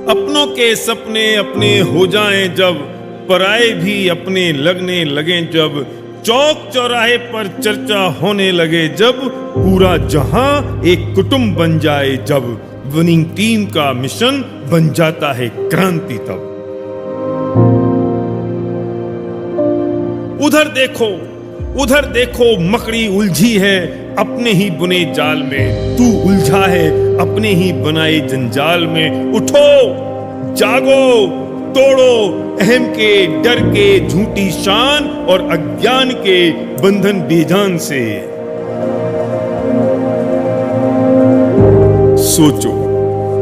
अपनों के सपने अपने हो जाएं जब, पराए भी अपने लगने लगे जब, चौक चौराहे पर चर्चा होने लगे जब, पूरा जहां एक कुटुंब बन जाए जब, विनिंग टीम का मिशन बन जाता है क्रांति तब। उधर देखो मकड़ी उलझी है अपने ही बुने जाल में, तू उलझा है अपने ही बनाए जंजाल में। उठो जागो तोड़ो अहम के डर के झूठी शान और अज्ञान के बंधन बेजान से। सोचो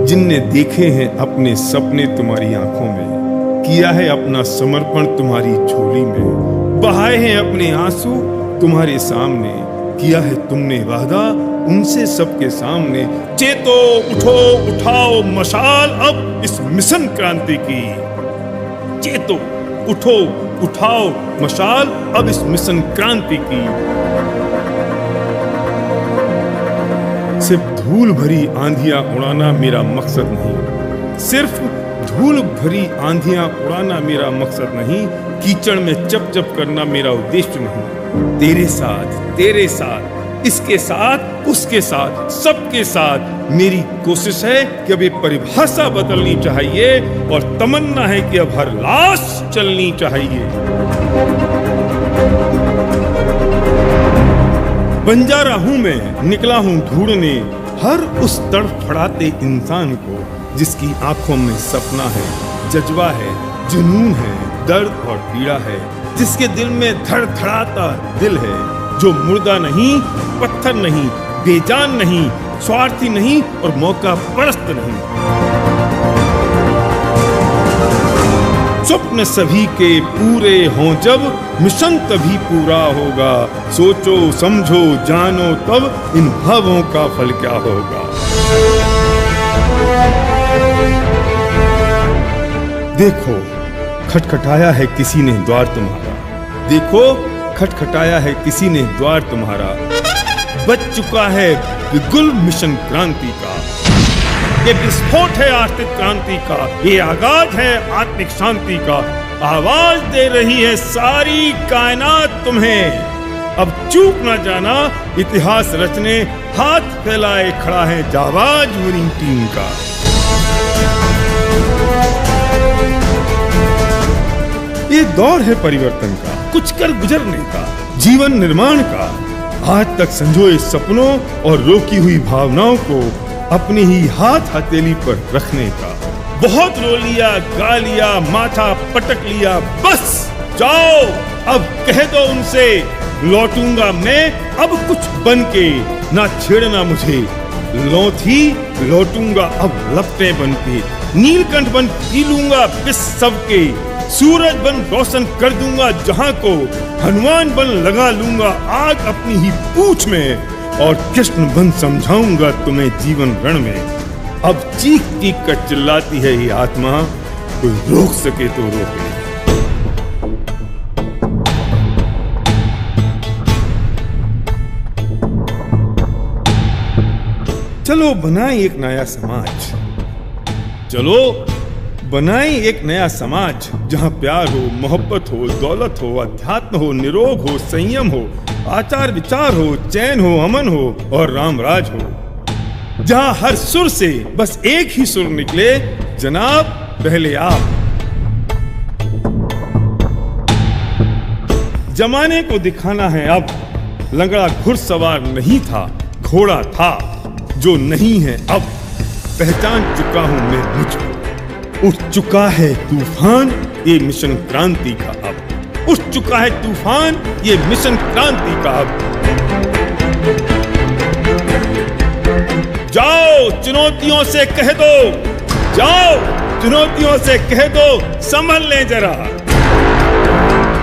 जिनने देखे हैं अपने सपने तुम्हारी आंखों में, किया है अपना समर्पण तुम्हारी झोली में, बहाए हैं अपने आंसू तुम्हारे सामने, किया है तुमने वादा उनसे सबके सामने। चेतो उठो उठाओ मशाल अब इस मिशन क्रांति की, चेतो उठो उठाओ मशाल अब इस मिशन क्रांति की। सिर्फ धूल भरी आंधियां उड़ाना मेरा मकसद नहीं, सिर्फ धूल भरी आंधियां उड़ाना मेरा मकसद नहीं, कीचड़ में चप चप करना मेरा उद्देश्य नहीं। तेरे साथ इसके साथ उसके साथ सबके साथ मेरी कोशिश है कि अब ये परिभाषा बदलनी चाहिए और तमन्ना है कि अब हर लाश चलनी चाहिए। बंजारा हूं मैं, निकला हूं ढूंढने हर उस तड़फड़ाते इंसान को जिसकी आंखों में सपना है, जज्बा है, जुनून है, दर्द और पीड़ा है, जिसके दिल में धड़धड़ाता दिल है, जो मुर्दा नहीं, पत्थर नहीं, बेजान नहीं, स्वार्थी नहीं और मौका परस्त नहीं। स्वप्न सभी के पूरे हों जब, मिशन तभी पूरा होगा। सोचो समझो जानो तब इन भावों का फल क्या होगा। देखो खटखटाया है किसी ने द्वार तुम्हारा, देखो खटखटाया है किसी ने द्वार तुम्हारा, बच चुका है बिगुल मिशन क्रांति का। ये विस्फोट है आर्थिक क्रांति का, ये आगाज है आत्मिक शांति का। आवाज दे रही है सारी कायनात तुम्हें, अब चूक ना जाना इतिहास रचने हाथ फैलाए खड़ा है जाबाज विनिंग टीम का। ये दौर है परिवर्तन का, कुछ कर गुजरने का, जीवन निर्माण का, आज तक संजोए सपनों और रोकी हुई भावनाओं को अपने ही हाथ हथेली पर रखने का। बहुत रो लिया गा लिया माथा पटक लिया, बस जाओ अब कह दो उनसे लौटूंगा मैं अब कुछ बन के, ना छेड़ना मुझे लौथी लौटूंगा अब लपटे बन के। नीलकंठ बन पी लूंगा विष सबके, सूरज बन रोशन कर दूंगा जहां को, हनुमान बन लगा लूंगा आग अपनी ही पूंछ में, और कृष्ण बन समझाऊंगा तुम्हें जीवन रण में। अब चीख चीख कर चिल्लाती है ये आत्मा, कोई रोक सके तो रोके। चलो बनाएं एक नया समाज, चलो बनाएं एक नया समाज, जहां प्यार हो, मोहब्बत हो, दौलत हो, अध्यात्म हो, निरोग हो, संयम हो, आचार विचार हो, चैन हो, अमन हो और राम राज हो। जहां हर सुर से बस एक ही सुर निकले, जनाब पहले आप। जमाने को दिखाना है अब, लंगड़ा घुड़सवार नहीं था, घोड़ा था जो नहीं है अब। पहचान चुका हूं मैं मुझको, उठ चुका है तूफान ये मिशन क्रांति का अब, उठ चुका है तूफान ये मिशन क्रांति का अब। जाओ चुनौतियों से कह दो, जाओ चुनौतियों से कह दो संभल लें जरा,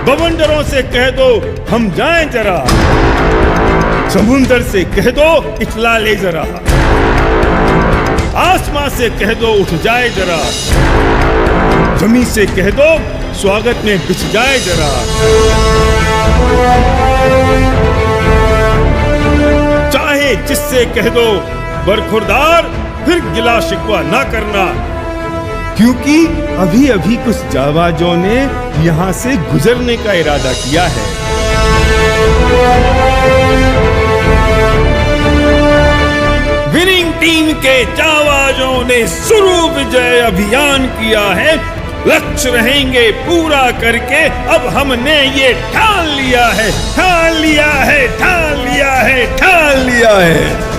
बवंडरों से कह दो हम जाएं जरा, समुंदर से कह दो इठला ले जरा, आसमां से कह दो उठ जाए जरा, जमीन से कह दो स्वागत में बिछ जाए जरा। चाहे जिससे कह दो बरखुरदार फिर गिला शिकवा ना करना, क्योंकि अभी अभी कुछ जाबाजों ने यहाँ से गुजरने का इरादा किया है। विनिंग टीम के जाबाजों ने शुरू विजय अभियान किया है। लक्ष्य रहेंगे पूरा करके अब हमने ये ठान लिया है, ठान लिया है, ठान लिया है, ठान लिया है।